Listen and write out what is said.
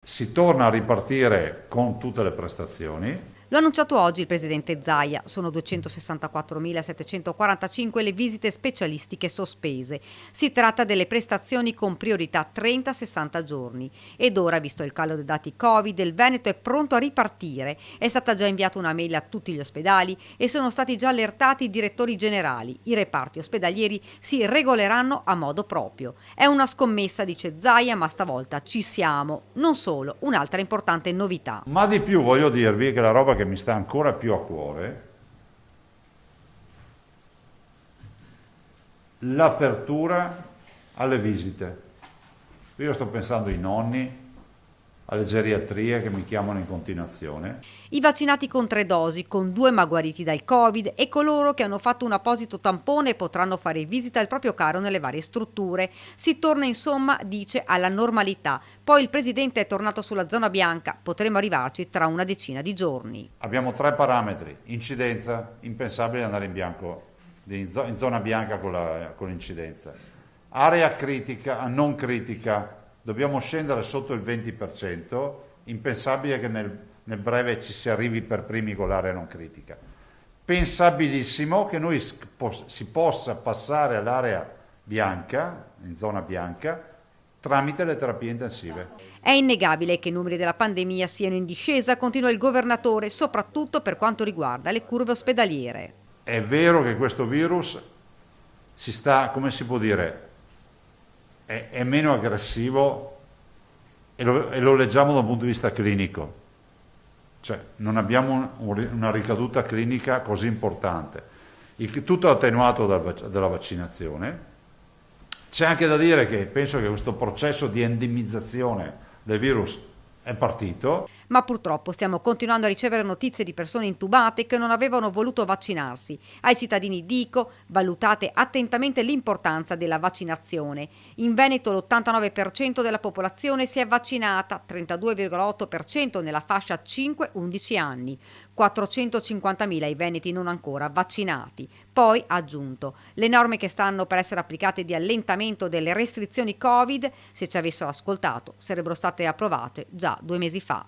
Si torna a ripartire con tutte le prestazioni. Lo ha annunciato oggi il presidente Zaia. Sono 264.745 le visite specialistiche sospese. Si tratta delle prestazioni con priorità 30-60 giorni. Ed ora, visto il calo dei dati Covid, il Veneto è pronto a ripartire. È stata già inviata una mail a tutti gli ospedali e sono stati già allertati i direttori generali. I reparti ospedalieri si regoleranno a modo proprio. È una scommessa, dice Zaia, ma stavolta ci siamo. Non solo, un'altra importante novità. Ma di più voglio dirvi che la roba che mi sta ancora più a cuore, l'apertura alle visite. Io sto pensando ai nonni, alle geriatrie che mi chiamano in continuazione. I vaccinati con 3 dosi, con 2 ma guariti dal Covid e coloro che hanno fatto un apposito tampone potranno fare visita al proprio caro nelle varie strutture. Si torna insomma, dice, alla normalità. Poi il presidente è tornato sulla zona bianca, potremo arrivarci tra una decina di giorni. Abbiamo 3 parametri: incidenza, impensabile andare in bianco, in zona bianca con l'incidenza. Area critica, non critica, dobbiamo scendere sotto il 20%, impensabile che nel breve ci si arrivi per primi con l'area non critica. Pensabilissimo che noi si possa passare all'area bianca, in zona bianca, tramite le terapie intensive. È innegabile che i numeri della pandemia siano in discesa, continua il governatore, soprattutto per quanto riguarda le curve ospedaliere. È vero che questo virus si sta, come si può dire, è meno aggressivo e lo leggiamo da un punto di vista clinico, cioè non abbiamo una ricaduta clinica così importante, tutto attenuato dalla vaccinazione. C'è anche da dire che penso che questo processo di endemizzazione del virus è partito. Ma purtroppo stiamo continuando a ricevere notizie di persone intubate che non avevano voluto vaccinarsi. Ai cittadini dico: valutate attentamente l'importanza della vaccinazione. In Veneto l'89% della popolazione si è vaccinata, 32,8% nella fascia 5-11 anni, 450.000 i veneti non ancora vaccinati. Poi ha aggiunto: le norme che stanno per essere applicate di allentamento delle restrizioni Covid, se ci avessero ascoltato, sarebbero state approvate già 2 mesi fa.